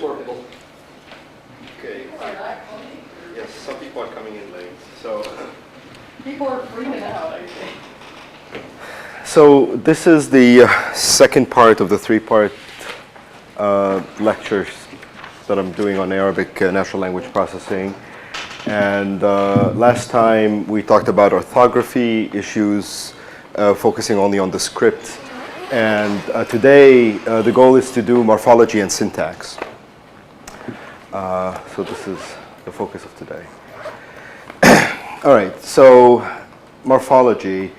workable. Okay. Yes, some people are coming in late. So People are freaking out, I think. So this is the second part of the three-part lectures that I'm doing on Arabic natural language processing. And last time we talked about orthography issues, focusing only on the script. And today the goal is to do morphology and syntax. So this is the focus of today. All right, so morphology.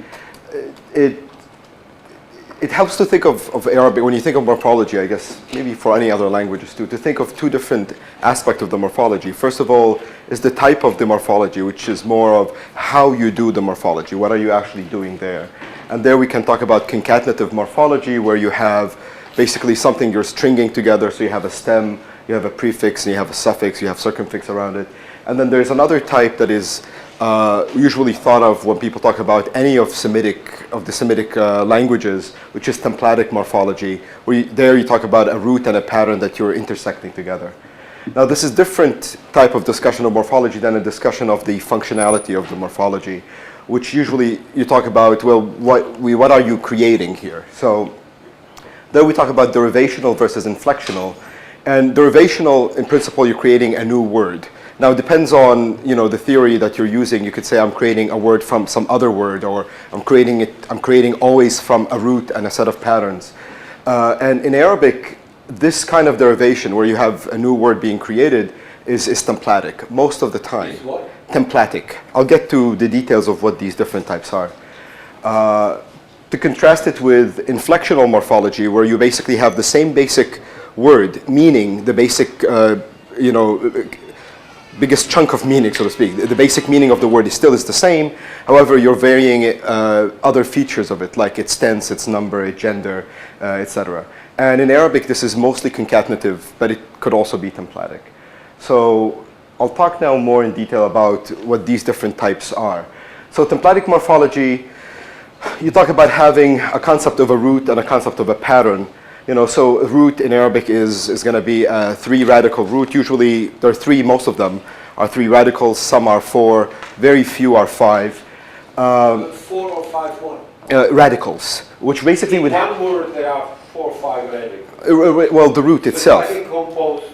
It helps to think of Arabic, when you think of morphology, I guess, maybe for any other languages too, to think of two different aspects of the morphology. First of all, is the type of the morphology, which is more of how you do the morphology. What are you actually doing there? And there we can talk about concatenative morphology, where you have basically something you're stringing together. So you have a stem, you have a prefix, and you have a suffix, you have circumfix around it. And then there's another type that is usually thought of when people talk about any of the Semitic languages, which is templatic morphology, where there you talk about a root and a pattern that you're intersecting together. Now this is different type of discussion of morphology than a discussion of the functionality of the morphology, which usually you talk about, well, what are you creating here? So there we talk about derivational versus inflectional. And derivational, in principle, you're creating a new word. Now it depends on the theory that you're using. You could say I'm creating a word from some other word, or I'm creating always from a root and a set of patterns. And in Arabic, this kind of derivation where you have a new word being created is templatic most of the time. Is what? Templatic. I'll get to the details of what these different types are. To contrast it with inflectional morphology, where you basically have the same basic word, meaning the basic, biggest chunk of meaning, so to speak. The basic meaning of the word is the same. However, you're varying other features of it, like its tense, its number, its gender, etc. And in Arabic, this is mostly concatenative, but it could also be templatic. So I'll talk now more in detail about what these different types are. So templatic morphology, you talk about having a concept of a root and a concept of a pattern. So a root in Arabic is going to be a three radical root. Usually there are three, most of them are three radicals, some are four, very few are five. 4 or 5 what? Radicals, which basically In would one word there are 4 or 5 radicals. well, the root itself. But composed.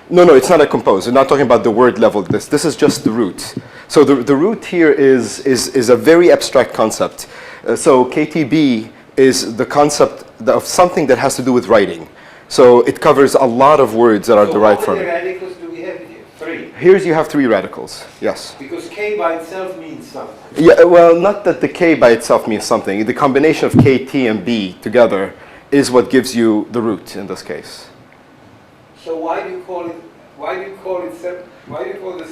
No, it's not a compose. We're not talking about the word level. This is just the root. So the root here is a very abstract concept. So KTB is the concept of something that has to do with writing. So it covers a lot of words that are derived from it. How many radicals do we have here? 3. Here you have 3 radicals, yes. Because K by itself means something. Yeah, well, not that the K by itself means something. The combination of K, T, and B together is what gives you the root in this case. So why do you call the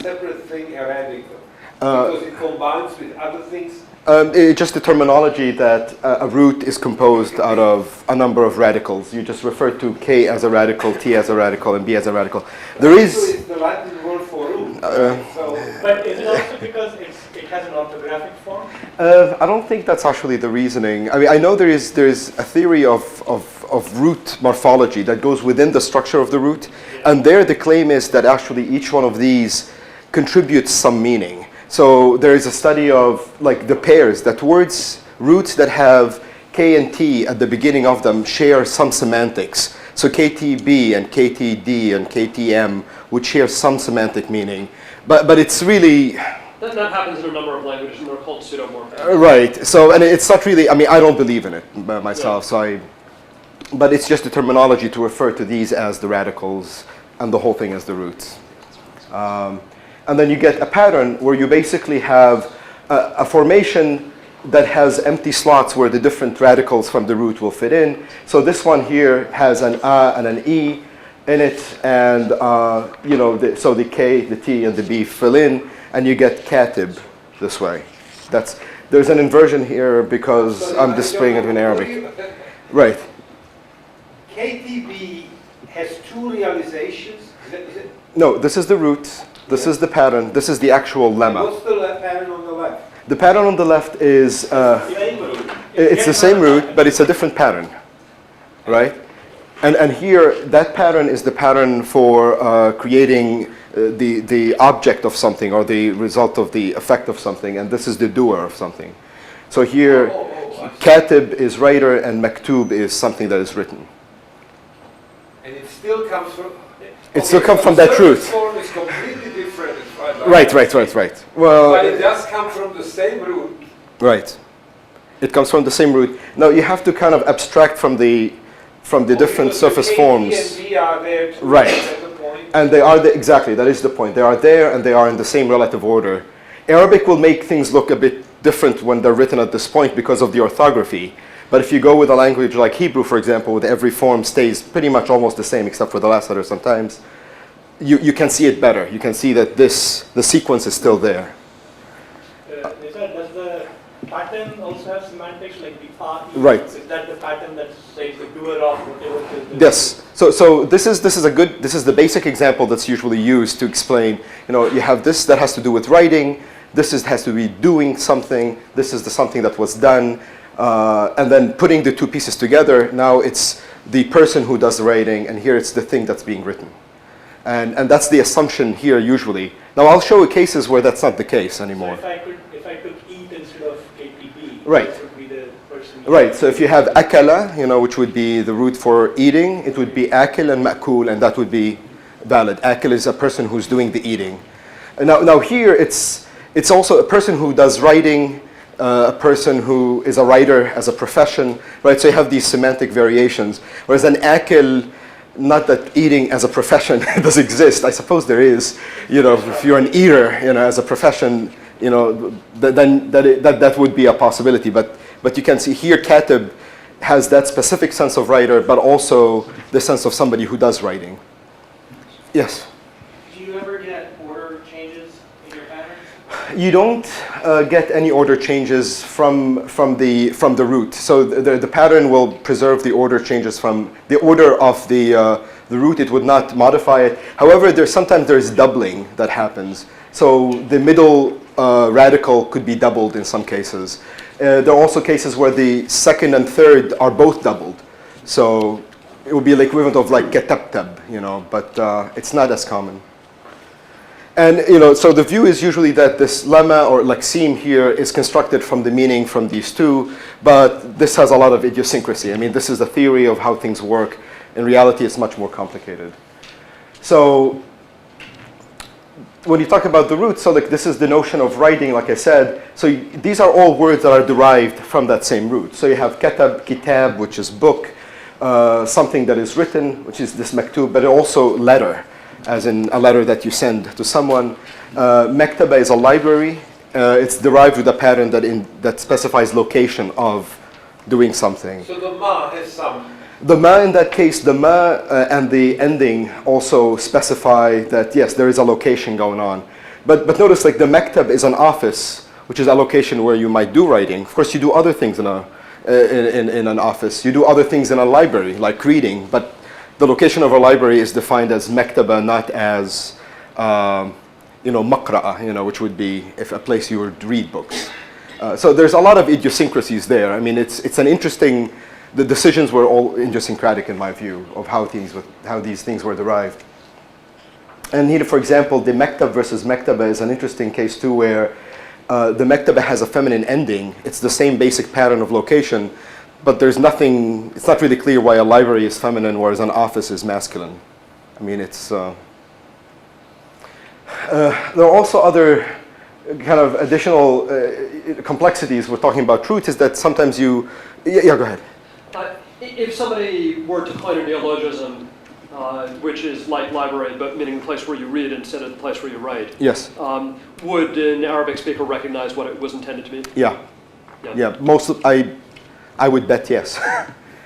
separate thing a radical? Because it combines with other things? It's just the terminology that a root is composed out of a number of radicals. You just refer to K as a radical, T as a radical, and B as a radical. There is... It's the Latin word for root. But is it also because it has an orthographic form? I don't think that's actually the reasoning. I mean, I know there is a theory of root morphology that goes within the structure of the root. And there the claim is that actually each one of these contributes some meaning. So there is a study of like the pairs, that roots that have K and T at the beginning of them share some semantics. So KTB and KTD and KTM would share some semantic meaning. But it's really... That happens in a number of languages, and they're called pseudomorphisms. Right. So, and it's not really, I mean, I don't believe in it myself, yeah. But it's just a terminology to refer to these as the radicals and the whole thing as the roots. And then you get a pattern where you basically have a formation that has empty slots where the different radicals from the root will fit in. So this one here has an A and an E in it, and so the K, the T, and the B fill in, and you get katib this way. There's an inversion here because I'm displaying it in Arabic. Right. KTB has 2 realizations. Is it? No, this is the root. This is the pattern. This is the actual lemma. What's the pattern on the left? The pattern on the left is... Same root. it's the same root, but it's a different pattern, right? And here, that pattern is the pattern for creating the object of something or the result of the effect of something, and this is the doer of something. So here, katib is writer and maktub is something that is written. And it still comes from... It still comes from that root. The form is completely different as far as I Right. understand. Well, But it does come from the same root. right. It comes from the same root. Now you have to kind of abstract from the different Because surface the forms. A, B, and B are there too. Right. That's the point. And they are exactly, that is the point. They are there and they are in the same relative order. Arabic will make things look a bit different when they're written at this point because of the orthography. But if you go with a language like Hebrew, for example, with every form stays pretty much almost the same except for the last letter sometimes, you can see it better. You can see that the sequence is still there. Nizar, does the pattern also have semantics like the Right. Is that the pattern that says the doer of whatever it is? Yes. So this is the basic example that's usually used to explain. You have this that has to do with writing. This has to be doing something. This is the something that was done, and then putting the two pieces together. Now it's the person who does the writing, and here it's the thing that's being written, and that's the assumption here usually. Now I'll show you cases where that's not the case anymore. So if I took eat instead of KPB, Right. that would be the person. Right, so if you have akala, which would be the root for eating, it would be akil and ma'kul, and that would be valid. Akil is a person who's doing the eating. And now here, it's also a person who does writing, a person who is a writer as a profession, right? So you have these semantic variations. Whereas an akil, not that eating as a profession does exist. I suppose there is. If you're an eater, as a profession, then that would be a possibility. But you can see here, katib has that specific sense of writer, but also the sense of somebody who does writing. Yes? Do you ever get order changes in your patterns? You don't get any order changes from the root. So the pattern will preserve the order changes from the order of the root. It would not modify it. However, sometimes there's doubling that happens. So the middle radical could be doubled in some cases. There are also cases where the second and third are both doubled. So it would be the equivalent of like katabtab, but it's not as common. And so the view is usually that this lemma or laksim here is constructed from the meaning from these two, but this has a lot of idiosyncrasy. I mean, this is the theory of how things work. In reality, it's much more complicated. So when you talk about the roots, so this is the notion of writing, like I said. So these are all words that are derived from that same root. So you have katab, kitab, which is book, something that is written, which is this maktub, but also letter, as in a letter that you send to someone. Maktaba is a library. It's derived with a pattern that specifies location of doing something. So the ma has some... The ma in that case, the ma and the ending also specify that, yes, there is a location going on. But notice, like, the maktab is an office, which is a location where you might do writing. Of course, you do other things in an office. You do other things in a library, like reading. But the location of a library is defined as maktaba, not as, maqra'a, which would be if a place you would read books. So there's a lot of idiosyncrasies there. I mean, it's an interesting... The decisions were all idiosyncratic in my view of how these things were derived. And here, for example, the maktab versus maktaba is an interesting case too, where the maktaba has a feminine ending. It's the same basic pattern of location, but there's nothing. It's not really clear why a library is feminine, whereas an office is masculine. I mean, it's. There are also other kind of additional complexities. We're talking about truth. Is that sometimes you. Yeah, go ahead. If somebody were to claim a neologism, which is like library, but meaning the place where you read instead of the place where you write, yes, would an Arabic speaker recognize what it was intended to be? Yeah. I would bet yes.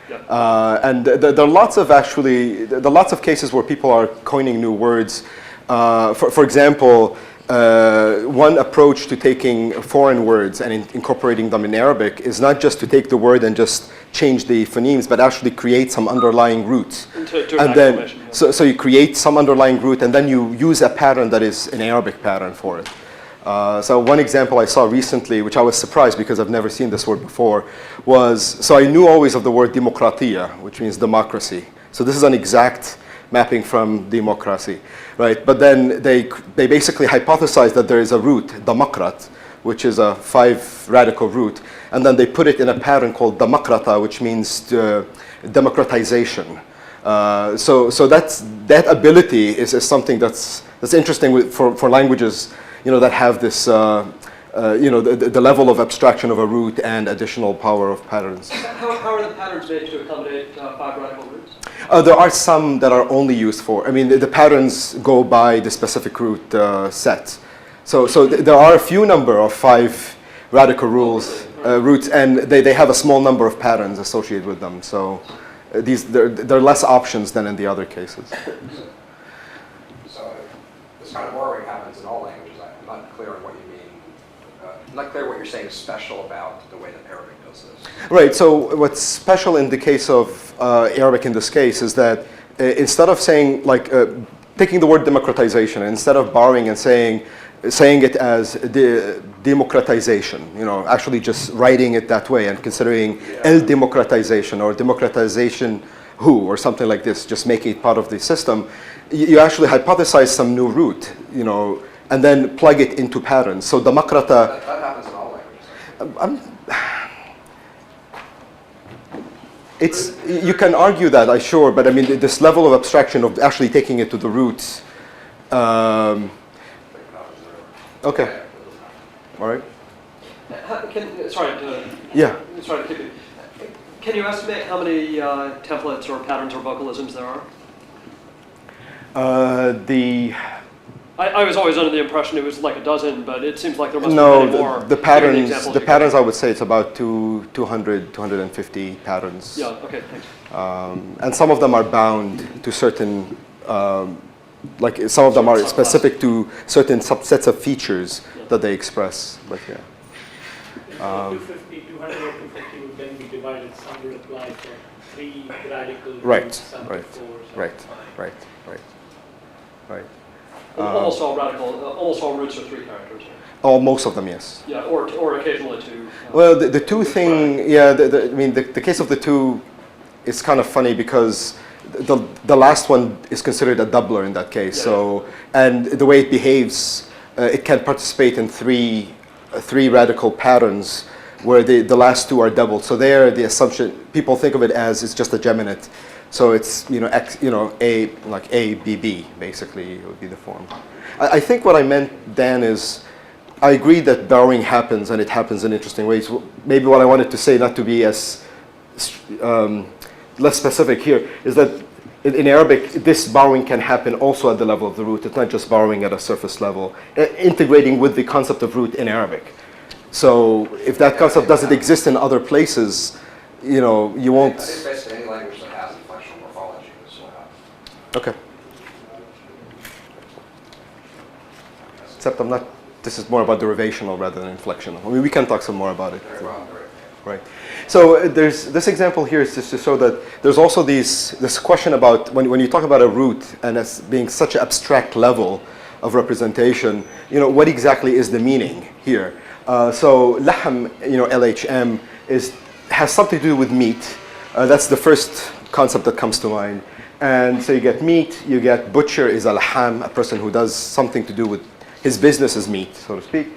Yeah. And there are lots of cases where people are coining new words. For example, one approach to taking foreign words and incorporating them in Arabic is not just to take the word and just change the phonemes, but actually create some underlying roots. And then, so you create some underlying root, and then you use a pattern that is an Arabic pattern for it. So one example I saw recently, which I was surprised because I've never seen this word before, was, so I knew always of the word demokratiya, which means democracy. So this is an exact mapping from democracy, right? But then they basically hypothesized that there is a root, democrat, which is a 5 radical root, and then they put it in a pattern called demokrata, which means democratization. So that ability is something that's interesting for languages, that have this, the level of abstraction of a root and additional power of patterns. How are the patterns made to accommodate 5 radical roots? There are some that are only used for, the patterns go by the specific root set. So there are a few number of 5 radical roots, and they have a small number of patterns associated with them. So there are less options than in the other cases. So this kind of borrowing happens in all languages. I'm not clear on what you mean. I'm not clear what you're saying is special about the way that Arabic does this. Right. So what's special in the case of Arabic in this case is that instead of saying taking the word democratization, instead of borrowing and saying it as democratization, actually just writing it that way and considering el-democratization or democratization or something like this, just making it part of the system, you actually hypothesize some new root, and then plug it into patterns. So democrata... That happens in all languages. You can argue that, sure, but this level of abstraction of actually taking it to the roots. Okay. All right. Sorry to keep you. Can you estimate how many templates or patterns or vocalisms there are? I was always under the impression it was like a dozen, but it seems like there must be many more. The patterns I would say it's about 200, 250 patterns. Yeah, okay, thanks. And some of them are bound to certain, some of them are specific to certain subsets of features that they express. But yeah. 250, 200 or 250 would then be divided. Some would apply for 3 radical Right, roots, some right, for 4. Right. Almost all roots are 3 characters. Oh, most of them, yes. Yeah, or occasionally 2. Well, the 2 thing, the case of the 2 is kind of funny because the last one is considered a doubler in that case. Yeah. So, and the way it behaves, it can participate in 3 radical patterns where the last 2 are doubled. So there, the assumption, people think of it as it's just a geminate. So it's, X, A, like A, B, B, basically, would be the form. I think what I meant, Dan, is I agree that borrowing happens, and it happens in interesting ways. Maybe what I wanted to say, not to be as less specific here, is that in Arabic, this borrowing can happen also at the level of the root. It's not just borrowing at a surface level, integrating with the concept of root in Arabic. So if that concept doesn't exist in other places, you won't. I think basically any language that has inflectional morphology is Okay. Except this is more about derivational rather than inflectional. We can talk some more about it. very well. Right. So there's this example here is just to show that there's also this question about when you talk about a root and as being such an abstract level of representation, what exactly is the meaning here? So lahm, LHM has something to do with meat. That's the first concept that comes to mind. And so you get meat, you get butcher is al-ham, a person who does something to do with his business is meat, so to speak.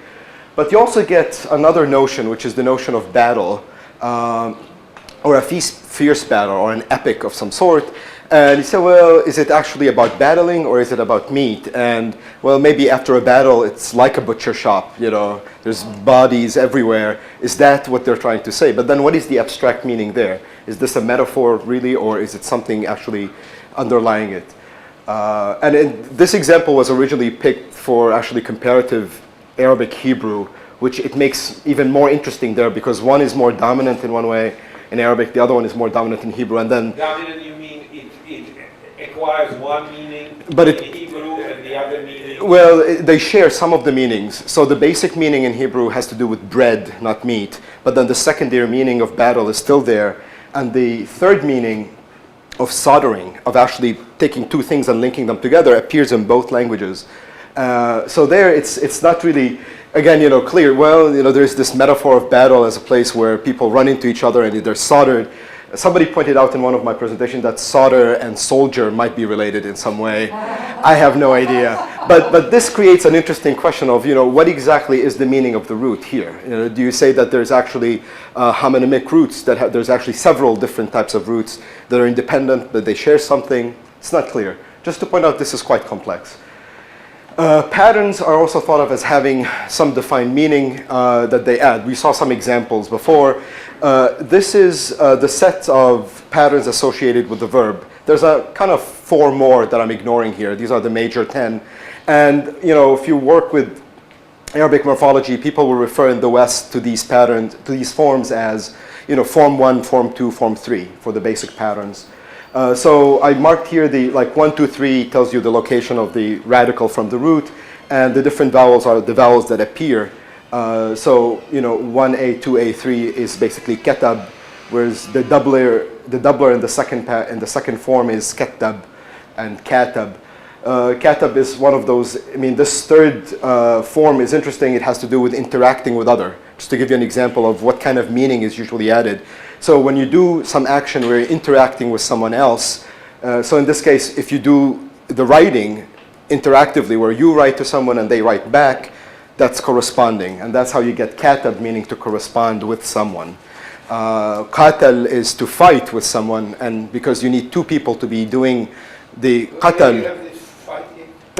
But you also get another notion, which is the notion of battle, or a fierce battle, or an epic of some sort. And you say, well, is it actually about battling, or is it about meat? And, well, maybe after a battle, it's like a butcher shop, there's bodies everywhere. Is that what they're trying to say? But then what is the abstract meaning there? Is this a metaphor, really, or is it something actually underlying it? And this example was originally picked for actually comparative Arabic Hebrew, which it makes even more interesting there because one is more dominant in one way in Arabic, the other one is more dominant in Hebrew, and then... Dominant, you mean it acquires one meaning but in Hebrew and the other meaning? Well, they share some of the meanings. So the basic meaning in Hebrew has to do with bread, not meat, but then the secondary meaning of battle is still there, and the third meaning of soldering, of actually taking 2 things and linking them together, appears in both languages. So there, it's not really, again, clear. Well, there's this metaphor of battle as a place where people run into each other and they're soldered. Somebody pointed out in one of my presentations that solder and soldier might be related in some way. I have no idea. But this creates an interesting question of, what exactly is the meaning of the root here? Do you say that there's actually homonymic roots, that there's actually several different types of roots that are independent, that they share something? It's not clear. Just to point out, this is quite complex. Patterns are also thought of as having some defined meaning that they add. We saw some examples before. This is the set of patterns associated with the verb. There's a kind of 4 more that I'm ignoring here. These are the major 10. And if you work with Arabic morphology, people will refer in the West to these patterns, to these forms as form 1, form 2, form 3 for the basic patterns. So I marked here the 1, 2, 3 tells you the location of the radical from the root, and the different vowels are the vowels that appear. So 1A, 2A, 3 is basically ketab, whereas the doubler in the second form is ketab and katab. Katab is one of those. This third form is interesting. It has to do with interacting with other. Just to give you an example of what kind of meaning is usually added. So when you do some action where you're interacting with someone else, so in this case, if you do the writing interactively, where you write to someone and they write back, that's corresponding. And that's how you get katab, meaning to correspond with someone. Qatal is to fight with someone, and because you need 2 people to be doing the qatal.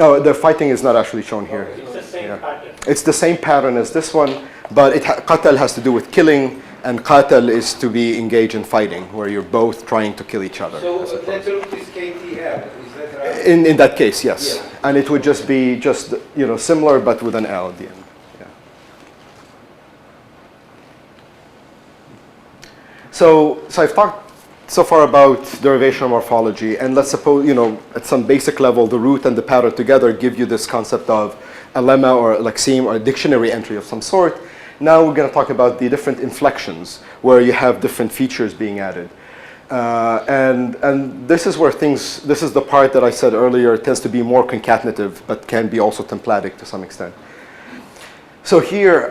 Oh, the fighting is not actually shown here. It's the same pattern. It's the same pattern as this one, but qatal has to do with killing, and qatal is to be engaged in fighting, where you're both trying to kill each other. So that root is KTL, is that right? In that case, yes. Yeah. And it would just be similar, but with an L at the end. Yeah. So I've talked so far about derivational morphology, and let's suppose, at some basic level, the root and the pattern together give you this concept of a lemma or a lexeme or a dictionary entry of some sort. Now we're going to talk about the different inflections where you have different features being added. And this is where this is the part that I said earlier, tends to be more concatenative, but can be also templatic to some extent. So here,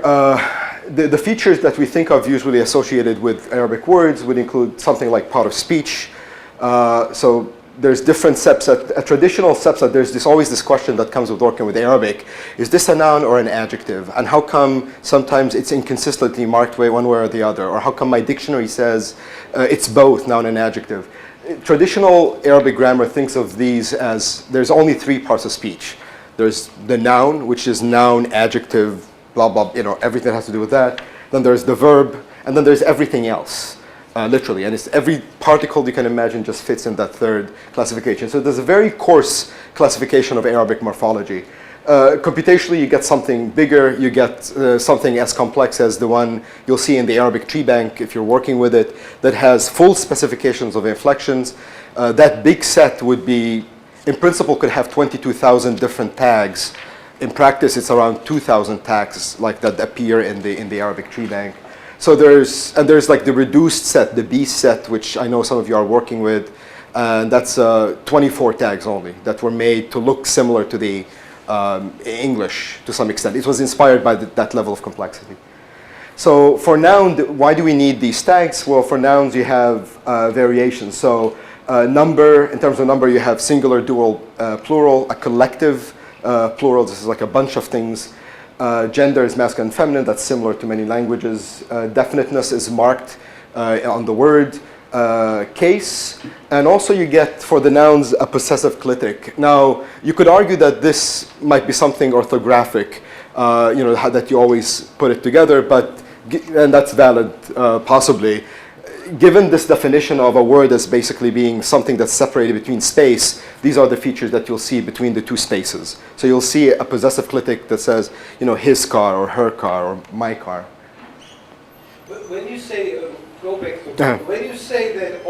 the features that we think of usually associated with Arabic words would include something like part of speech. So there's different subset. A traditional subset, there's always this question that comes with working with Arabic. Is this a noun or an adjective? And how come sometimes it's inconsistently marked one way or the other? Or how come my dictionary says it's both noun and adjective? Traditional Arabic grammar thinks of these as there's only 3 parts of speech. There's the noun, which is noun, adjective, blah, blah, everything has to do with that. Then there's the verb, and then there's everything else, literally. And it's every particle you can imagine just fits in that third classification. So there's a very coarse classification of Arabic morphology. Computationally, you get something bigger. You get something as complex as the one you'll see in the Arabic tree bank, if you're working with it, that has full specifications of inflections. That big set would be, in principle, could have 22,000 different tags. In practice, it's around 2,000 tags like that appear in the Arabic tree bank. So there's like the reduced set, the B set, which I know some of you are working with, and that's 24 tags only that were made to look similar to the English to some extent. It was inspired by that level of complexity. So for noun, why do we need these tags? Well, for nouns, you have variations. So number, in terms of number, you have singular, dual, plural, a collective, plural. This is like a bunch of things. Gender is masculine and feminine. That's similar to many languages. Definiteness is marked on the word. Case, and also you get for the nouns a possessive clitic. Now you could argue that this might be something orthographic, that you always put it together, and that's valid possibly. Given this definition of a word as basically being something that's separated between space, these are the features that you'll see between the 2 spaces. So you'll see a possessive clitic that says, his car or her car or my car. When you say, go back to when you say that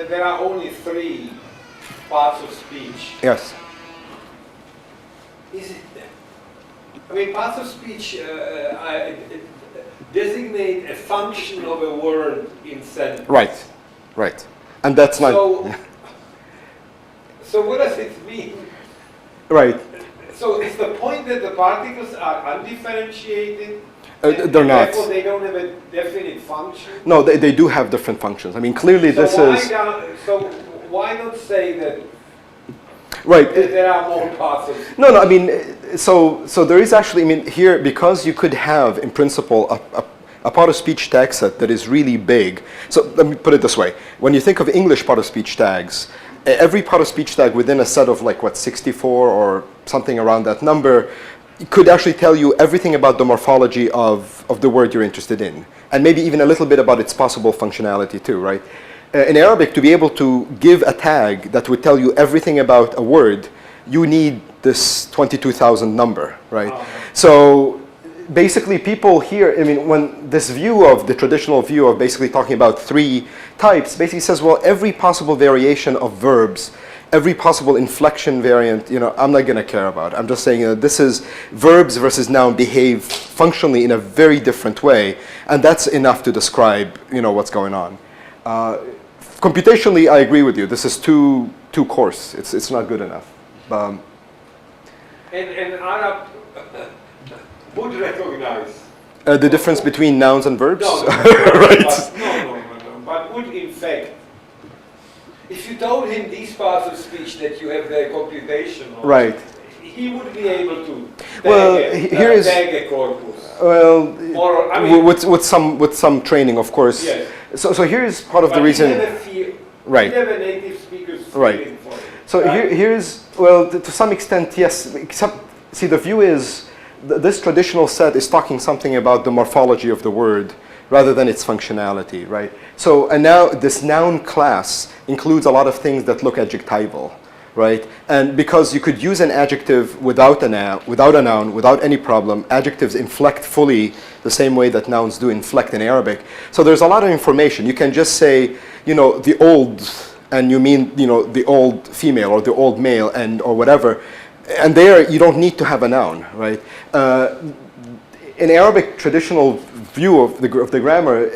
there are only 3 parts of speech. Yes. Is it? Parts of speech designate a function of a word in sentence. Right. And that's not. So what does it mean? Right. So is the point that the particles are undifferentiated? They're not. Therefore, they don't have a definite function? No, they do have different functions. I mean, clearly So this is... So why not say that Right. there are more parts of... No, I mean, so there is actually, I mean, here, because you could have, in principle, a part-of-speech tag set that is really big. So let me put it this way. When you think of English part-of-speech tags, every part-of-speech tag within a set of, like, what, 64 or something around that number, could actually tell you everything about the morphology of the word you're interested in. And maybe even a little bit about its possible functionality too, right? In Arabic, to be able to give a tag that would tell you everything about a word, you need this 22,000 number, right? So basically people here, I mean, when this view of, the traditional view of basically talking about three types, basically says, well, every possible variation of verbs, every possible inflection variant, you know, I'm not going to care about. I'm just saying, this is verbs versus noun behave functionally in a very different way, and that's enough to describe, you know, what's going on. Computationally, I agree with you. This is too coarse. It's not good enough. And Arab would recognize The difference between nouns and verbs? no, Right. but would in fact, if you told him these parts of speech that you have their computation on, Right. he would be able to Well, tag a corpus. Well, Or, I mean, with some training, of course. Yes. So here's part of the but reason. Right. You never native speakers Right. feeling for it. So right? here's, well, to some extent, yes. Except, see, the view is this traditional set is talking something about the morphology of the word rather than its functionality, right? So, and now this noun class includes a lot of things that look adjectival, right? And because you could use an adjective without a noun, without any problem, adjectives inflect fully the same way that nouns do inflect in Arabic. So there's a lot of information. You can just say, you know, the old, and you mean, you know, the old female or the old male and or whatever. And there you don't need to have a noun, right? In Arabic traditional view of the grammar,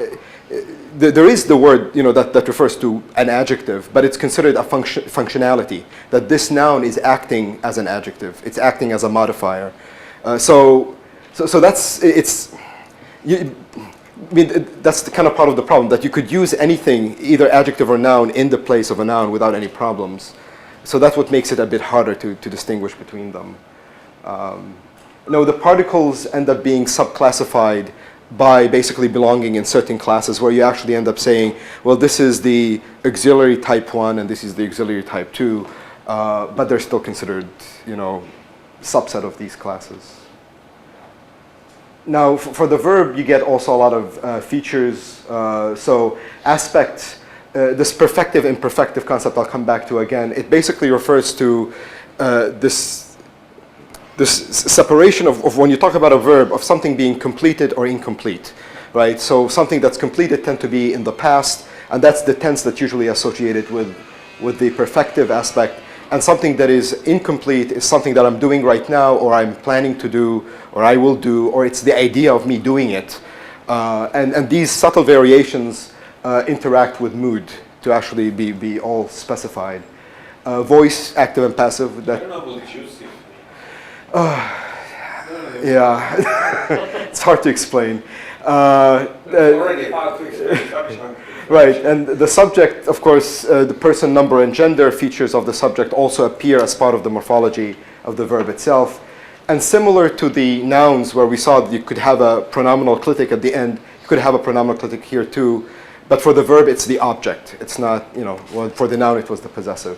there is the word, you know, that refers to an adjective, but it's considered a functionality, that this noun is acting as an adjective. It's acting as a modifier. So that's, I mean, that's the kind of part of the problem, that you could use anything, either adjective or noun, in the place of a noun without any problems. So that's what makes it a bit harder to distinguish between them. No, the particles end up being subclassified by basically belonging in certain classes, where you actually end up saying, well, this is the auxiliary type 1 and this is the auxiliary type 2, but they're still considered, you know, subset of these classes. Now, for the verb, you get also a lot of features. So aspect, this perfective, imperfective concept I'll come back to again. It basically refers to this separation of when you talk about a verb, of something being completed or incomplete, right? So something that's completed tend to be in the past, and that's the tense that's usually associated with the perfective aspect. And something that is incomplete is something that I'm doing right now, or I'm planning to do, or I will do, or it's the idea of me doing it. And these subtle variations interact with mood to actually be all specified. Voice, active and passive. That, I don't know what you see. yeah, it's hard to explain. It's already hard to explain. Right, and the subject, of course, the person, number, and gender features of the subject also appear as part of the morphology of the verb itself. And similar to the nouns, where we saw that you could have a pronominal clitic at the end, you could have a pronominal clitic here too. But for the verb, it's the object. It's not, you know, well, for the noun, it was the possessive.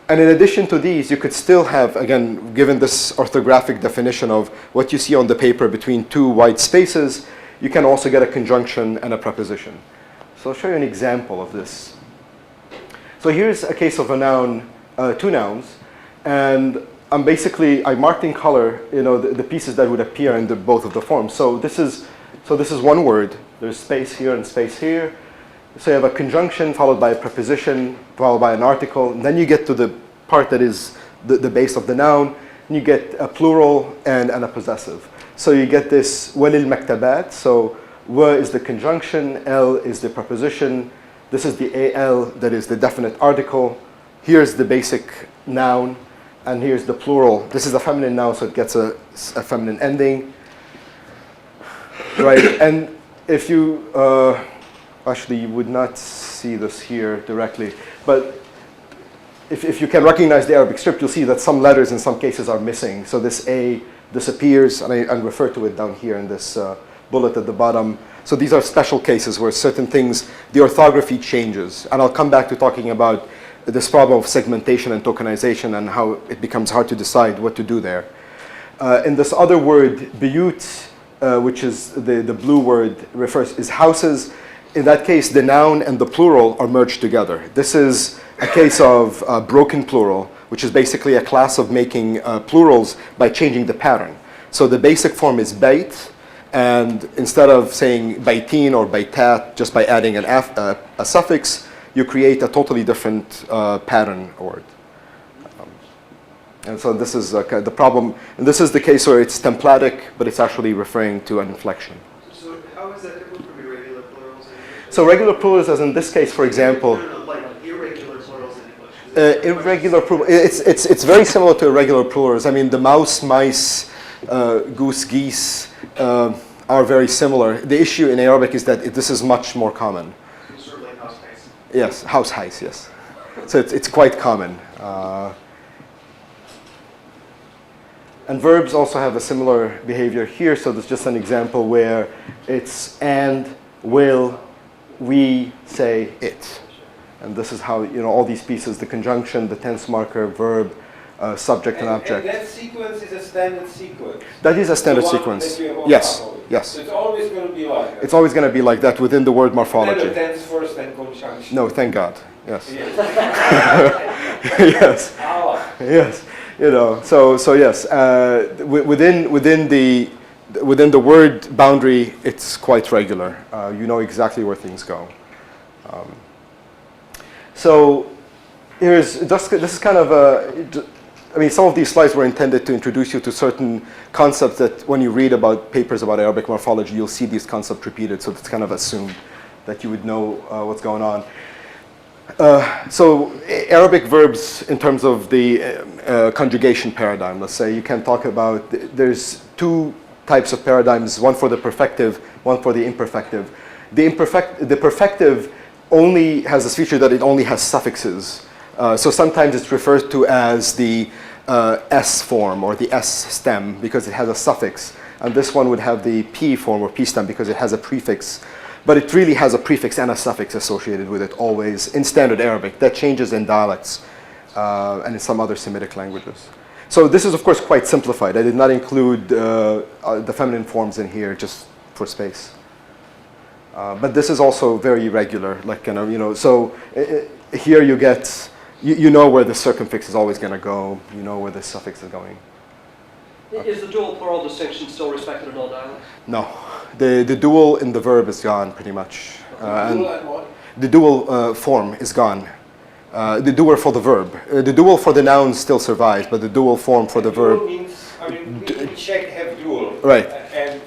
And in addition to these, you could still have, again, given this orthographic definition of what you see on the paper between two white spaces, you can also get a conjunction and a preposition. So I'll show you an example of this. So here's a case of a noun, two nouns, and I marked in color, you know, the pieces that would appear in both of the forms. So this is one word. There's space here and space here. So you have a conjunction followed by a preposition, followed by an article, and then you get to the part that is the base of the noun, and you get a plural and a possessive. So you get this walil maktabat. So wa is the conjunction, l is the preposition, this is the al, that is the definite article, here's the basic noun, and here's the plural. This is a feminine noun, so it gets a feminine ending. Right, and if you, actually you would not see this here directly, but if you can recognize the Arabic script, you'll see that some letters in some cases are missing. So this A disappears, and I refer to it down here in this bullet at the bottom. So these are special cases where certain things, the orthography changes. And I'll come back to talking about this problem of segmentation and tokenization and how it becomes hard to decide what to do there. In this other word, biyut, which is the blue word, is houses. In that case, the noun and the plural are merged together. This is a case of broken plural, which is basically a class of making plurals by changing the pattern. So the basic form is bayt, and instead of saying baytin or baytat, just by adding a suffix, you create a totally different pattern word. And so this is the problem, and this is the case where it's templatic, but it's actually referring to an inflection. So how is that different from irregular plurals? So regular plurals, as in this case, for example, Like irregular plurals in English. irregular plural. It's very similar to irregular plurals. I mean, the mouse, mice, goose, geese are very similar. The issue in Arabic is that this is much more common. Sort of like house heights. Yes, house heights. Yes, so it's quite common. And verbs also have a similar behavior here. So there's just an example where it's and, will, we, say, it. And this is how, all these pieces, the conjunction, the tense marker, verb, subject and object. And that sequence is a standard sequence. That is a standard The one sequence. that you have on Yes, top of it. yes. So it's always going to be like that. It's always going to be like that within the word Then morphology. the tense first, then conjunction. No, thank God. Yes. Yes. Yes. Allah. Yes. So yes, within the word boundary, it's quite regular. You know exactly where things go. So this is kind of some of these slides were intended to introduce you to certain concepts that when you read about papers about Arabic morphology, you'll see these concepts repeated. So it's kind of assumed that you would know what's going on. So Arabic verbs in terms of the conjugation paradigm, let's say, you can talk about, there's two types of paradigms, one for the perfective, one for the imperfective. The perfective only has this feature that it only has suffixes. So sometimes it's referred to as the S form or the S stem because it has a suffix. And this one would have the P form or P stem because it has a prefix. But it really has a prefix and a suffix associated with it always in standard Arabic. That changes in dialects and in some other Semitic languages. So this is, of course, quite simplified. I did not include the feminine forms in here just for space. But this is also very regular. So here you get, you know where the circumfix is always going to go. You know where the suffix is going. Is the dual plural distinction still respected in all dialects? No. The dual in the verb is gone pretty much. Dual and what? The dual form is gone. The dual for the verb. The dual for the noun still survives, but the dual form for the Dual verb. means, we in Czech have dual. Right. And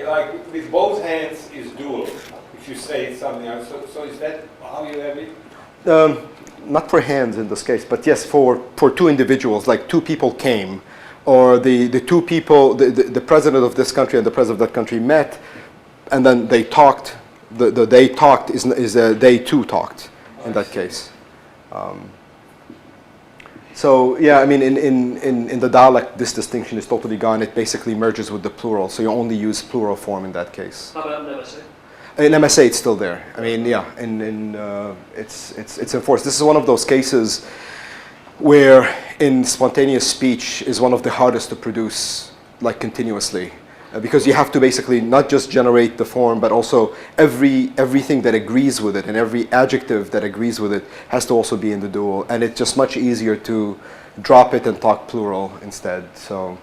like with both hands is dual, if you say something else. So is that how you have it? Not for hands in this case, but yes, for two individuals, like two people came. Or the two people, the president of this country and the president of that country met, and then they talked. The they talked is they too talked in that case. So yeah, I mean, in the dialect, this distinction is totally gone. It basically merges with the plural, so you only use plural form in that case. How about in MSA? In MSA, it's still there. I mean, yeah, it's enforced. This is one of those cases where in spontaneous speech is one of the hardest to produce continuously because you have to basically not just generate the form but also everything that agrees with it and every adjective that agrees with it has to also be in the dual, and it's just much easier to drop it and talk plural instead. So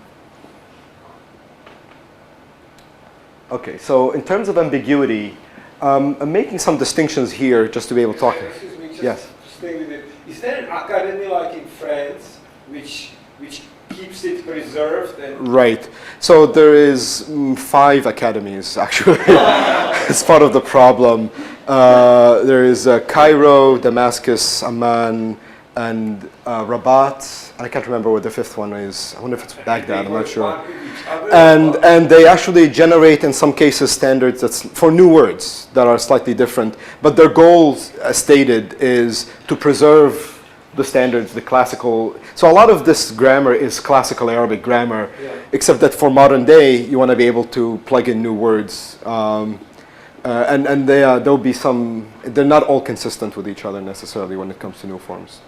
okay, so in terms of ambiguity, I'm making some distinctions here just to be able to talk. Excuse me, Yes. stay with it. Is there an academy like in France which keeps it preserved? And Right. So there is 5 academies actually. It's part of the problem. There is Cairo, Damascus, Amman, and Rabat, and I can't remember what the fifth one is. I wonder if it's Baghdad, I'm not sure. And they actually generate, in some cases, standards that's for new words that are slightly different. But their goal, as stated, is to preserve the standards, the classical. So a lot of this grammar is classical Arabic grammar, except that for modern day, you want to be able to plug in new words. And there'll be some, they're not all consistent with each other necessarily when it comes to new forms.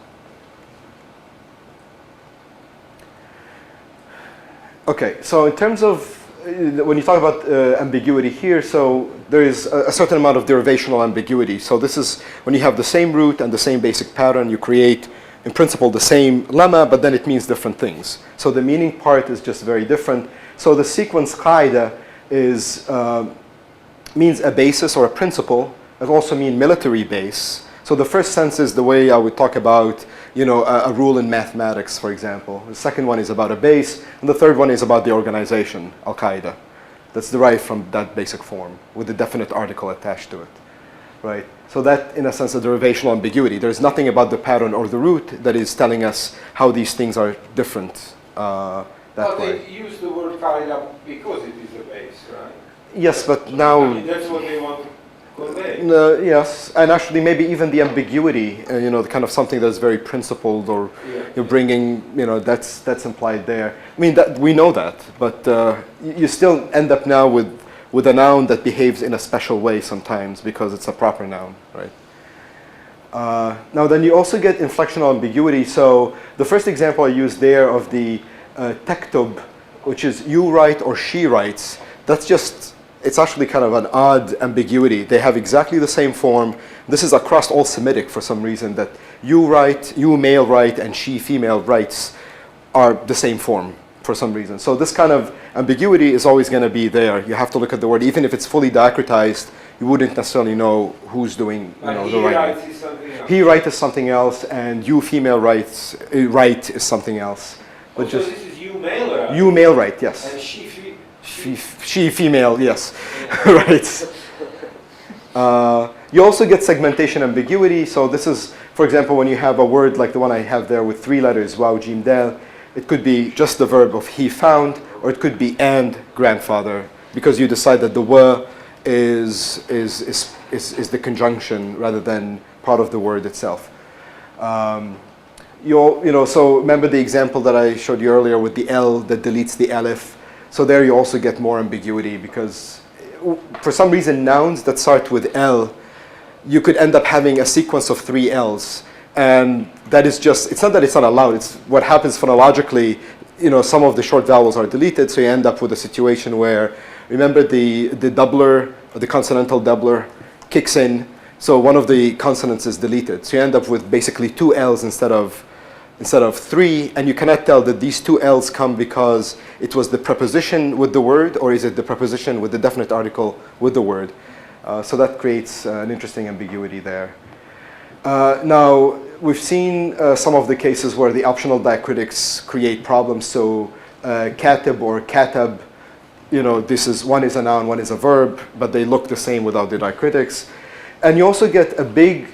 Okay, so in terms of, when you talk about ambiguity here, so there is a certain amount of derivational ambiguity. So this is when you have the same root and the same basic pattern, you create, in principle, the same lemma, but then it means different things. So the meaning part is just very different. So the sequence qaida is, means a basis or a principle. It also means military base. So the first sense is the way I would talk about, a rule in mathematics, for example. The second one is about a base, and the third one is about the organization, Al-Qaeda. That's derived from that basic form with a definite article attached to it, right? So that, in a sense, a derivational ambiguity. There's nothing about the pattern or the root that is telling us how these things are different that but way. they use the word Qaeda because it is a base, right? Yes, but now... I mean, that's what they want to convey. Yes, and actually maybe even the ambiguity, the kind of something that's very principled, or you're bringing, that's implied there. I mean, that, we know that, but you still end up now with a noun that behaves in a special way sometimes because it's a proper noun, right? Now then you also get inflectional ambiguity. So the first example I used there of the taktub, which is you write or she writes, that's just, it's actually kind of an odd ambiguity. They have exactly the same form. This is across all Semitic for some reason, that you write, you male write, and she female writes are the same form for some reason. So this kind of ambiguity is always going to be there. You have to look at the word. Even if it's fully diacritized, you wouldn't necessarily know who's doing the writing. He writes is something else. He write is something else, and you female writes, write is something else. But So this is you male write? You male write, yes. And She female, yes, right. You also get segmentation ambiguity. So this is, for example, when you have a word like the one I have there with 3 letters, waw, jim, dal, it could be just the verb of he found, or it could be and grandfather, because you decide that the wa is the conjunction rather than part of the word itself. So remember the example that I showed you earlier with the L that deletes the alif. So there you also get more ambiguity, because for some reason nouns that start with L, you could end up having a sequence of 3 L's. And that is just, it's not that it's not allowed, it's what happens phonologically, some of the short vowels are deleted, so you end up with a situation where, remember the doubler, or the consonantal doubler kicks in, so one of the consonants is deleted. So you end up with basically 2 L's instead of 3, and you cannot tell that these 2 L's come because it was the preposition with the word, or is it the preposition with the definite article with the word. So that creates an interesting ambiguity there. Now, we've seen some of the cases where the optional diacritics create problems. So katib or katab, one is a noun, one is a verb, but they look the same without the diacritics. And you also get a big,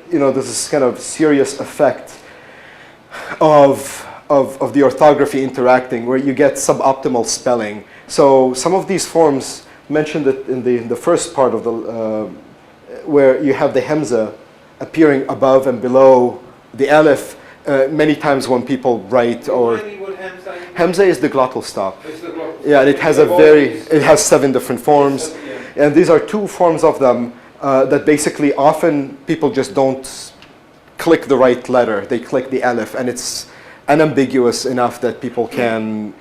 this is kind of serious effect of the orthography interacting, where you get suboptimal spelling. So some of these forms, mentioned it in the first part of the, where you have the hamza appearing above and below the alif. Many times when people write, or hamza is the glottal stop. Yeah, and it has it has 7 different forms, and these are 2 forms of them that basically often people just don't click the right letter. They click the alif, and it's unambiguous enough that people can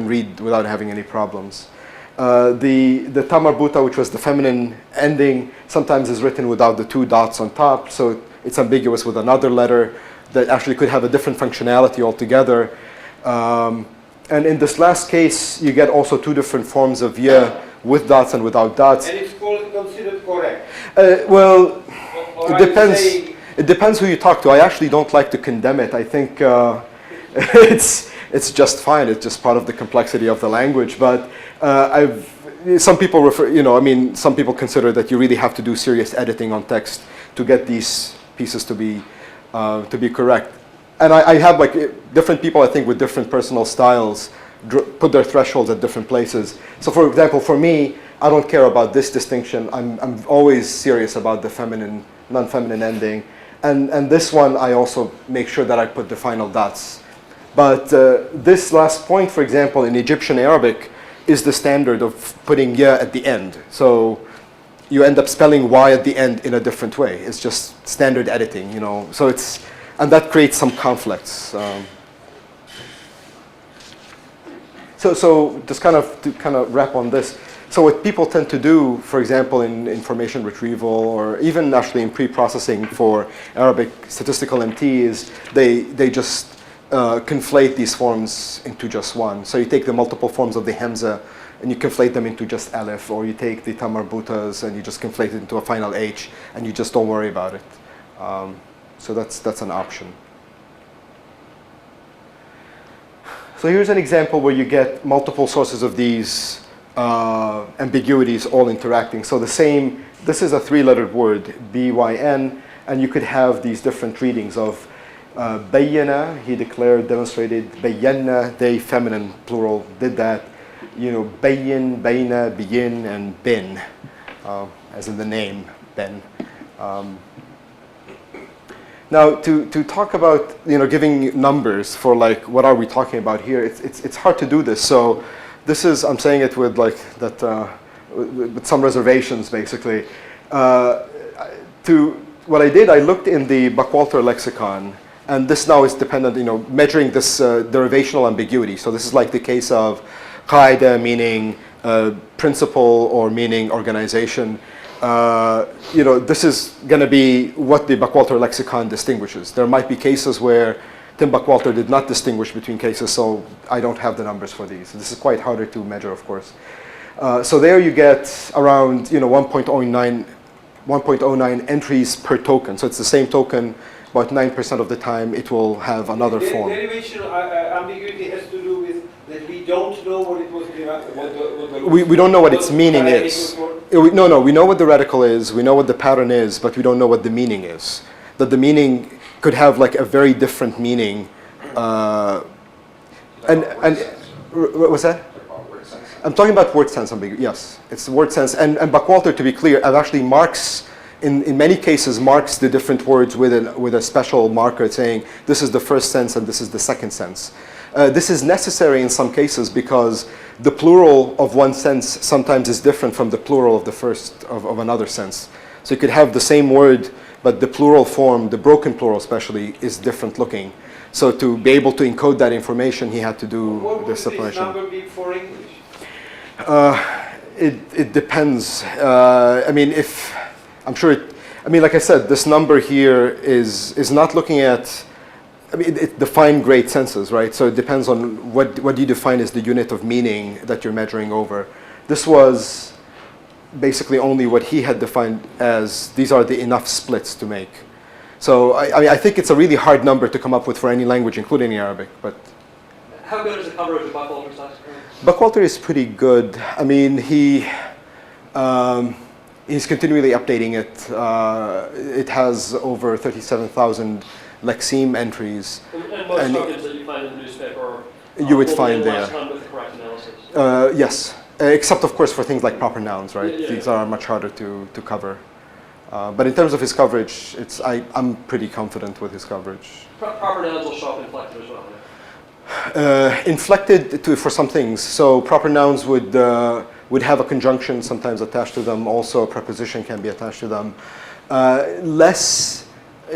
read without having any problems. The ta marbuta, which was the feminine ending, sometimes is written without the 2 dots on top, so it's ambiguous with another letter that actually could have a different functionality altogether. And in this last case, you get also 2 different forms of ya with dots and without dots. And it's considered correct? Well, it depends. It depends who you talk to. I actually don't like to condemn it. I think it's just fine. It's just part of the complexity of the language. But some people some people consider that you really have to do serious editing on text to get these pieces to be correct. and I have like different people, I think, with different personal styles put their thresholds at different places. So for example, for me, I don't care about this distinction. I'm always serious about the feminine, non-feminine ending. And this one, I also make sure that I put the final dots. But this last point, for example, in Egyptian Arabic, is the standard of putting ya at the end. So you end up spelling y at the end in a different way. It's just standard editing, you know. So and that creates some conflicts. So just to wrap on this. So what people tend to do, for example, in information retrieval or even actually in pre-processing for Arabic statistical MT is they just conflate these forms into just one. So you take the multiple forms of the Hamza and you conflate them into just Aleph, or you take the Tamarbutas and you just conflate it into a final H and you just don't worry about it. So that's an option. So here's an example where you get multiple sources of these ambiguities all interacting. So this is a three-lettered word, B-Y-N, and you could have these different readings of bayyana, he declared, demonstrated, bayyanna, they, feminine, plural, did that. You know, bayyin, bayna, biyin, and bin, as in the name, ben. Now, to talk about, you know, giving numbers for like, what are we talking about here, it's hard to do this. So this is, I'm saying it with like that, with some reservations, basically. What I did, I looked in the Buckwalter lexicon, and this now is dependent, you know, measuring this derivational ambiguity. So this is like the case of qaida, meaning principle, or meaning organization. You know, this is going to be what the Buckwalter lexicon distinguishes. There might be cases where Tim Buckwalter did not distinguish between cases, so I don't have the numbers for these. This is quite harder to measure, of course. So there you get around, you know, 1.09 entries per token. So it's the same token, about 9% of the time it will have another form. Derivational ambiguity has to do with that we don't know what it was. We don't know what its meaning is. No, we know what the radical is, we know what the pattern is, but we don't know what the meaning is. That the meaning could have like a very different meaning. And what was that? I'm talking about word sense ambiguity. Yes, it's word sense. And Buckwalter, to be clear, actually marks, in many cases, marks the different words with a special marker saying this is the first sense and this is the second sense. This is necessary in some cases because the plural of one sense sometimes is different from the plural of the first of another sense. So you could have the same word, but the plural form, the broken plural especially, is different looking. So to be able to encode that information, he had to do the separation. What would this number be for English? It depends. I mean, like I said, this number here is not looking at, I mean, it defined great senses, right? So it depends on what you define as the unit of meaning that you're measuring over. This was basically only what he had defined as these are the enough splits to make. So I think it's a really hard number to come up with for any language, including Arabic. But how good is the coverage of Buckwalter's lexicon? Buckwalter is pretty good. I mean, he's continually updating it. It has over 37,000 lexeme entries. And most tokens that you find in the newspaper you would find there. With the correct analysis. Yes, except of course for things like proper nouns, right? Yeah. These are much harder to cover. But in terms of his coverage, I'm pretty confident with his coverage. Proper nouns will show up inflected as well. Inflected for some things. So proper nouns would have a conjunction sometimes attached to them. Also, a preposition can be attached to them. Less,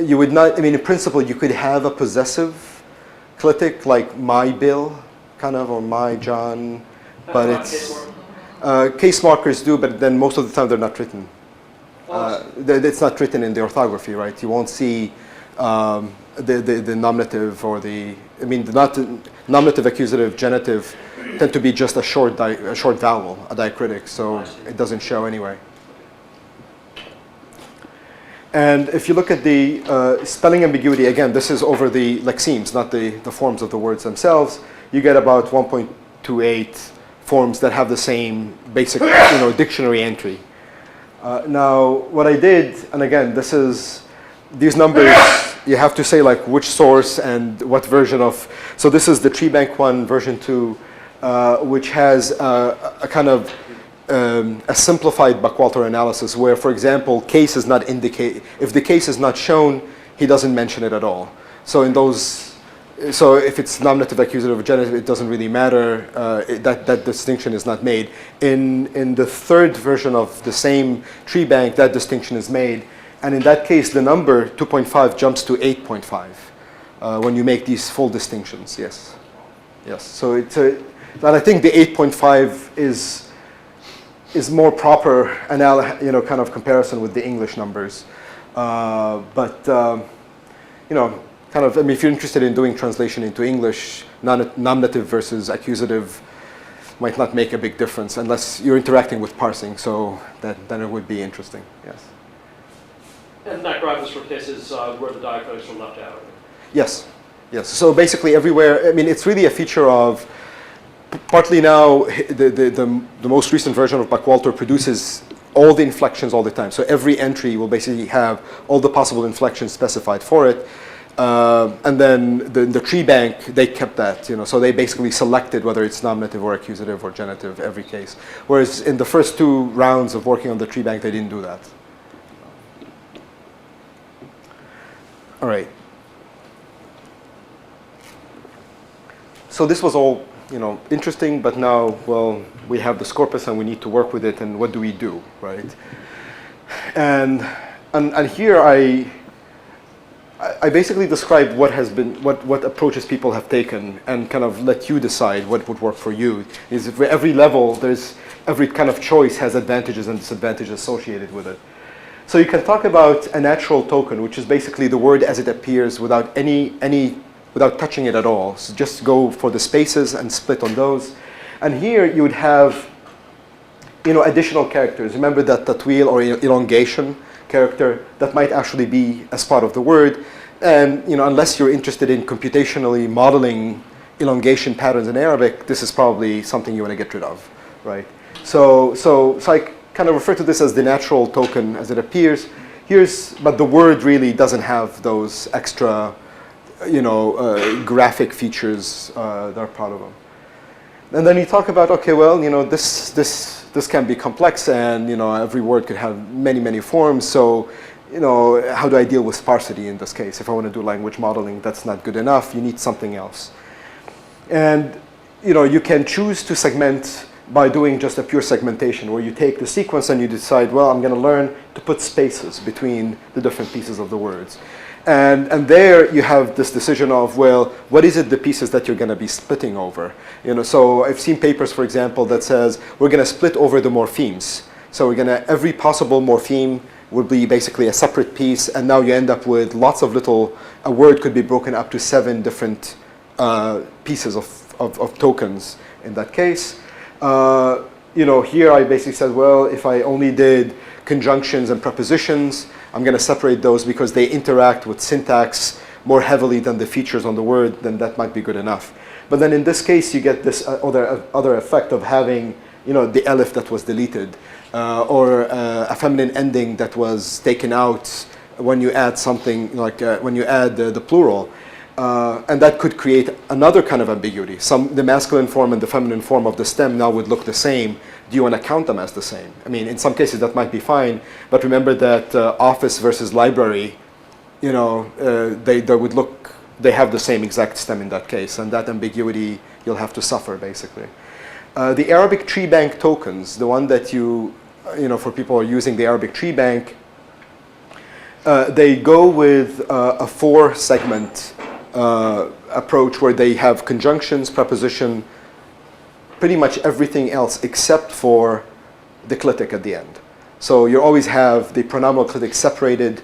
you would not. I mean, in principle, you could have a possessive clitic like my Bill, kind of, or my John, but it's case markers do. But then most of the time they're not written. It's not written in the orthography, right? You won't see the nominative or the nominative, accusative, genitive tend to be just a short vowel, a diacritic, so it doesn't show anyway. And if you look at the spelling ambiguity, again, this is over the lexemes, not the forms of the words themselves. You get about 1.28 forms that have the same basic dictionary entry. Now, what I did, and again, these numbers, you have to say like which source and what version of. So this is the tree bank 1 version 2, which has a kind of a simplified Backwalter analysis where, for example, case is not indicate. If the case is not shown, he doesn't mention it at all. So in those, so if it's nominative, accusative, or genitive, it doesn't really matter. That distinction is not made. In the third version of the same tree bank, that distinction is made. And in that case, the number 2.5 jumps to 8.5 when you make these full distinctions. Yes, yes. So it's and I think the 8.5 is more proper kind of comparison with the English numbers. Kind of, I mean, if you're interested in doing translation into English, nominative versus accusative might not make a big difference unless you're interacting with parsing. So then it would be interesting. Yes. And that graph is for cases where the diacritics are left out. Yes, yes. So basically everywhere, I mean, it's really a feature of, partly now, the most recent version of Backwalter produces all the inflections all the time. So every entry will basically have all the possible inflections specified for it. And then the tree bank, they kept that, so they basically selected whether it's nominative or accusative or genitive every case. Whereas in the first 2 rounds of working on the tree bank, they didn't do that. All right. So this was all, interesting, but now, well, we have this corpus and we need to work with it, and what do we do, right? And here I basically describe what has been, what approaches people have taken, and kind of let you decide what would work for you. Is for every level, every kind of choice has advantages and disadvantages associated with it. So you can talk about a natural token, which is basically the word as it appears without without touching it at all. So just go for the spaces and split on those. And here you would have, additional characters. Remember that tatwil or elongation character that might actually be as part of the word. And unless you're interested in computationally modeling elongation patterns in Arabic, this is probably something you want to get rid of, right? So I kind of refer to this as the natural token as it appears. But the word really doesn't have those extra, graphic features that are part of them. And then you talk about, okay, well, this can be complex, and every word could have many forms. So, how do I deal with sparsity in this case? If I want to do language modeling, that's not good enough. You need something else. And you can choose to segment by doing just a pure segmentation, where you take the sequence and you decide, well, I'm going to learn to put spaces between the different pieces of the words. And there you have this decision of, well, what is it the pieces that you're going to be splitting over? So I've seen papers, for example, that says we're going to split over the morphemes. So every possible morpheme would be basically a separate piece, and now you end up with lots of a word could be broken up to 7 different pieces of tokens in that case. Here I basically said, well, if I only did conjunctions and prepositions, I'm going to separate those because they interact with syntax more heavily than the features on the word, then that might be good enough. But then in this case, you get this other effect of having, the alif that was deleted, or a feminine ending that was taken out when you add something like when you add the plural. And that could create another kind of ambiguity. The masculine form and the feminine form of the stem now would look the same. Do you want to count them as the same? I mean, in some cases that might be fine, but remember that office versus library, they have the same exact stem in that case, and that ambiguity you'll have to suffer basically. The Arabic tree bank tokens, the one that for people who are using the Arabic tree bank, they go with a 4-segment approach where they have conjunctions, preposition, pretty much everything else except for the clitic at the end. So you always have the pronominal clitic separated,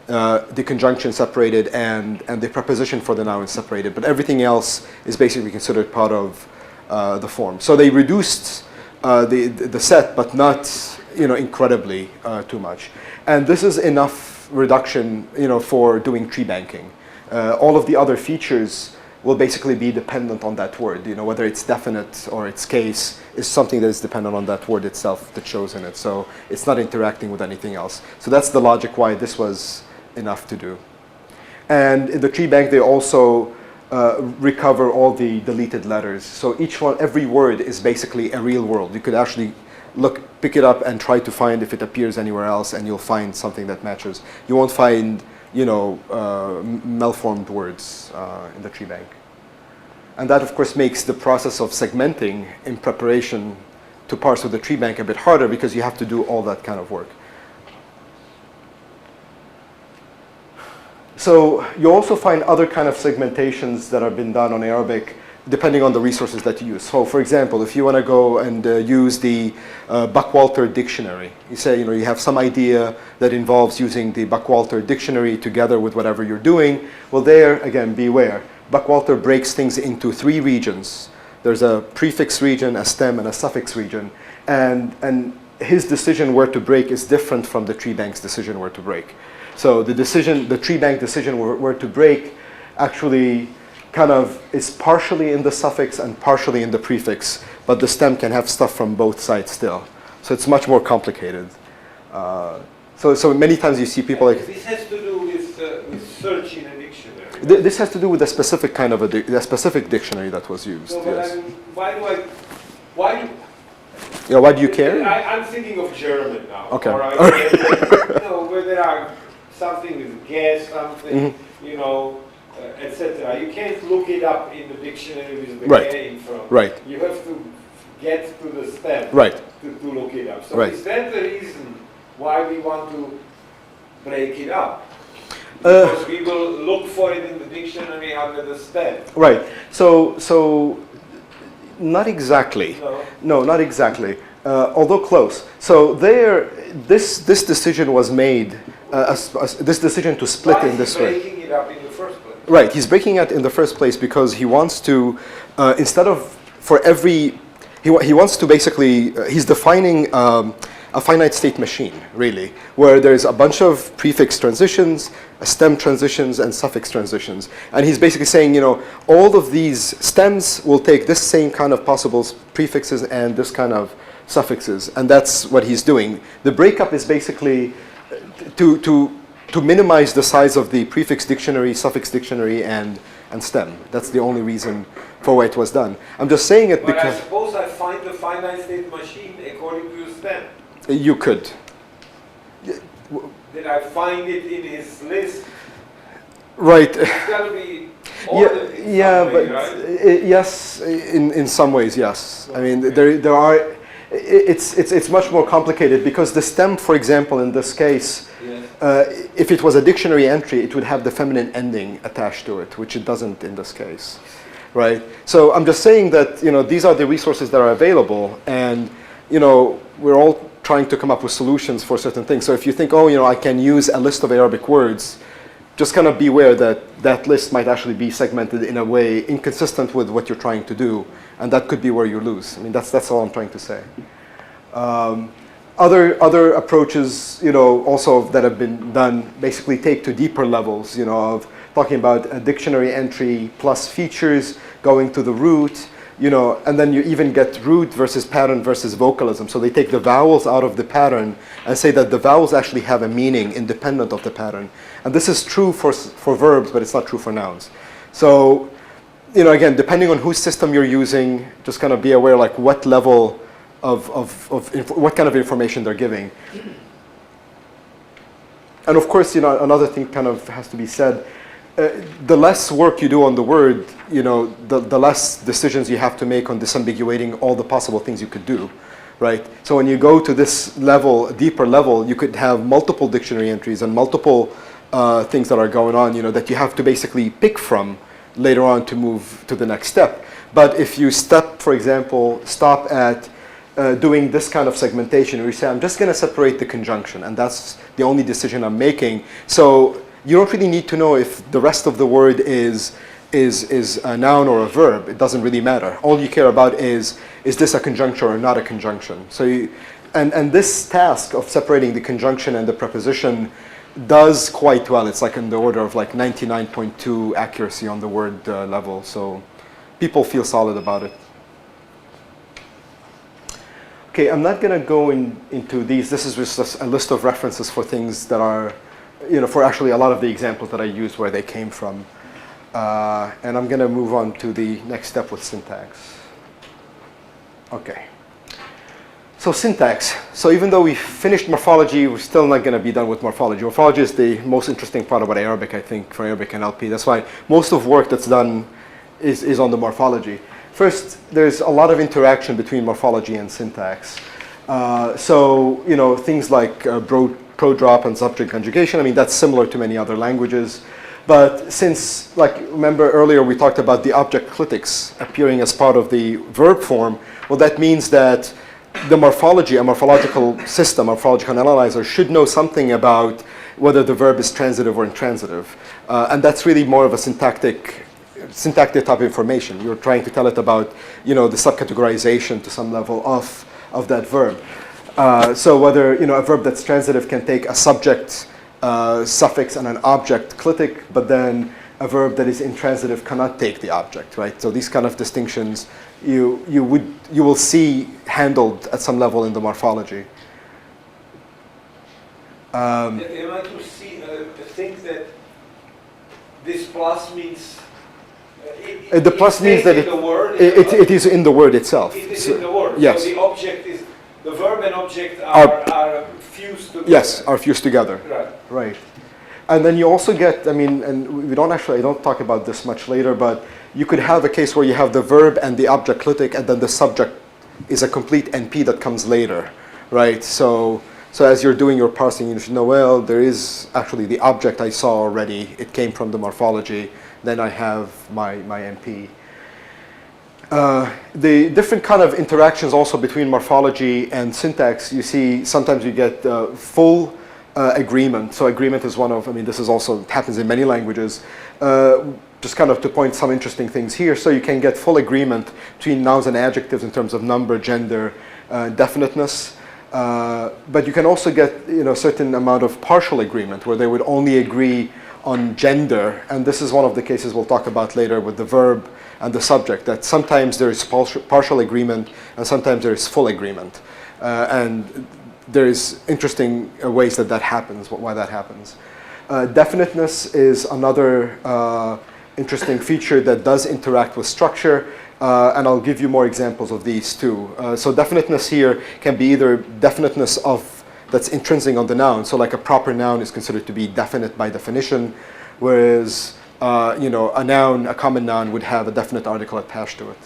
the conjunction separated, and the preposition for the noun separated. But everything else is basically considered part of the form. So they reduced the set, but not incredibly too much. And this is enough reduction for doing tree banking. All of the other features will basically be dependent on that word. Whether it's definite or its case is something that is dependent on that word itself that shows in it. So it's not interacting with anything else. So that's the logic why this was enough to do. And in the tree bank, they also recover all the deleted letters. So each one, every word is basically a real word. You could actually pick it up and try to find if it appears anywhere else, and you'll find something that matches. You won't find, malformed words in the tree bank. And that, of course, makes the process of segmenting in preparation to parse with the tree bank a bit harder, because you have to do all that kind of work. So you also find other kind of segmentations that have been done on Arabic, depending on the resources that you use. So, for example, if you want to go and use the Buckwalter dictionary, you say, you have some idea that involves using the Buckwalter dictionary together with whatever you're doing. Well, there, again, beware. Buckwalter breaks things into 3 regions. There's a prefix region, a stem, and a suffix region. And his decision where to break is different from the tree bank's decision where to break. So the tree bank decision where to break actually kind of is partially in the suffix and partially in the prefix, but the stem can have stuff from both sides still. So it's much more complicated. So many times you see people like... This has to do with search in a dictionary. This has to do with a specific kind of a specific dictionary that was used. So, yes. I mean, why do you care? I'm thinking of German now. Okay. Or where there are something with gas, something, etc. You can't look it up in the dictionary with the Right. K in front. Right. You have to get to the stem Right. to look it up. So Right. is that the reason why we want to break it up? Because we will look for it in the dictionary under the stem. Right. So not exactly. No. No, not exactly. Although close. So this decision was made. This decision to split in this way. Why is he breaking it up in the first place? Right. He's breaking it in the first place because he wants to, instead of for every, he wants to basically, he's defining a finite state machine, really, where there's a bunch of prefix transitions, stem transitions, and suffix transitions. And he's basically saying, all of these stems will take this same kind of possible prefixes and this kind of suffixes, and that's what he's doing. The breakup is basically to minimize the size of the prefix dictionary, suffix dictionary, and stem. That's the only reason for why it was done. I'm just saying it But because... I suppose I find the finite state machine according to the stem. You could. Did I find it in his list? Right. It's got to be ordered in some way, right? Yes, in some ways, yes. I mean, there are... It's much more complicated because the stem, for example, in this case, Yes. if it was a dictionary entry, it would have the feminine ending attached to it, which it doesn't in this case, right? So I'm just saying that, these are the resources that are available, and, we're all trying to come up with solutions for certain things. So if you think, I can use a list of Arabic words, just kind of beware that that list might actually be segmented in a way inconsistent with what you're trying to do, and that could be where you lose. I mean, that's all I'm trying to say. Other approaches, also that have been done, basically take to deeper levels, of talking about a dictionary entry plus features, going to the root, and then you even get root versus pattern versus vocalism. So they take the vowels out of the pattern and say that the vowels actually have a meaning independent of the pattern. And this is true for verbs, but it's not true for nouns. So, again, depending on whose system you're using, just kind of be aware, like what level of what kind of information they're giving. And of course, another thing kind of has to be said. The less work you do on the word, the less decisions you have to make on disambiguating all the possible things you could do, right? So when you go to this level, deeper level, you could have multiple dictionary entries and multiple things that are going on, that you have to basically pick from later on to move to the next step. But if you for example, stop at doing this kind of segmentation, where you say, I'm just going to separate the conjunction, and that's the only decision I'm making. So you don't really need to know if the rest of the word is a noun or a verb. It doesn't really matter. All you care about is this a conjunction or not a conjunction? So and this task of separating the conjunction and the preposition does quite well. It's like in the order of like 99.2 accuracy on the word level. So people feel solid about it. Okay, I'm not going to go into these. This is just a list of references for things that are for actually a lot of the examples that I used where they came from. And I'm going to move on to the next step with syntax. Okay. So syntax. So even though we finished morphology, we're still not going to be done with morphology. Morphology is the most interesting part about Arabic, I think, for Arabic and LP. That's why most of work that's done is on the morphology. First, there's a lot of interaction between morphology and syntax. So, things like pro-drop and subject conjugation, I mean, that's similar to many other languages. But since, remember earlier we talked about the object clitics appearing as part of the verb form, well, that means that the morphology, a morphological system, a morphological analyzer should know something about whether the verb is transitive or intransitive. And that's really more of a syntactic type of information. You're trying to tell it about, the subcategorization to some level of that verb. So whether, a verb that's transitive can take a subject suffix and an object clitic, but then a verb that is intransitive cannot take the object, right? So these kind of distinctions you will see handled at some level in the morphology. Am I to think that this plus means the plus means that it is in the word itself. It is in the word. Yes. So the object is, the verb and object are fused together. Yes, are fused together. Right. Right. And then you also get, and I don't talk about this much later, but you could have a case where you have the verb and the object clitic, and then the subject is a complete NP that comes later, right? So as you're doing your parsing, you should know, well, there is actually the object I saw already. It came from the morphology. Then I have my NP. The different kind of interactions also between morphology and syntax, you see sometimes you get full agreement. So agreement is one of, this is also happens in many languages. Just kind of to point some interesting things here. So you can get full agreement between nouns and adjectives in terms of number, gender, definiteness. But you can also get a certain amount of partial agreement where they would only agree on gender. And this is one of the cases we'll talk about later with the verb and the subject, that sometimes there is partial agreement and sometimes there is full agreement. And there is interesting ways that happens, why that happens. Definiteness is another interesting feature that does interact with structure, and I'll give you more examples of these too. So definiteness here can be either definiteness that's intrinsic on the noun, so like a proper noun is considered to be definite by definition, whereas a noun, a common noun, would have a definite article attached to it.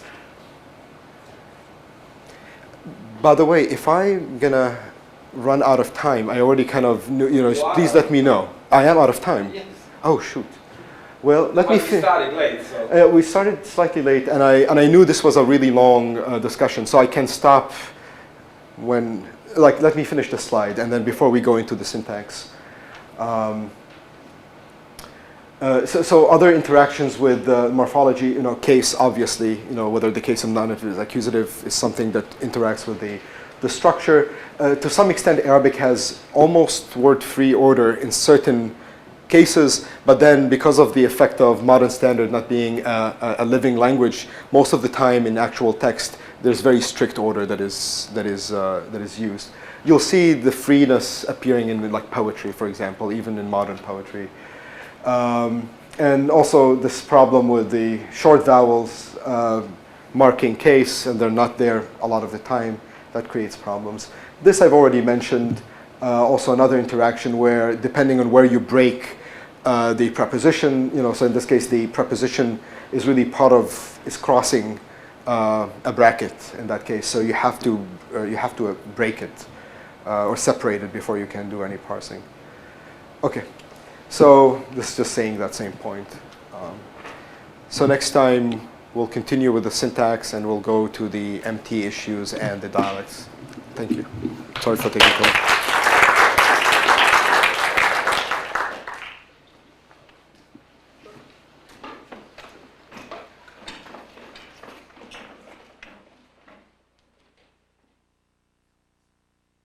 By the way, if I'm gonna run out of time, I already kind of knew, please let me know. I am out of time. Yes. Oh shoot. Well, let me We started late, so. we started slightly late, and I knew this was a really long discussion, so I can stop when, let me finish the slide, and then before we go into the syntax. So other interactions with morphology, case, obviously, whether the case of nominative is accusative is something that interacts with the structure. To some extent, Arabic has almost word-free order in certain cases, but then because of the effect of modern standard not being a living language, most of the time in actual text, there's very strict order that is used. You'll see the freeness appearing in poetry, for example, even in modern poetry. And also this problem with the short vowels marking case, and they're not there a lot of the time, that creates problems. This I've already mentioned. Also another interaction where, depending on where you break the preposition, so in this case the preposition is really is crossing a bracket in that case, so you have to break it or separate it before you can do any parsing. Okay. So this is just saying that same point. So next time we'll continue with the syntax and we'll go to the MT issues and the dialects. Thank you. Sorry for taking time.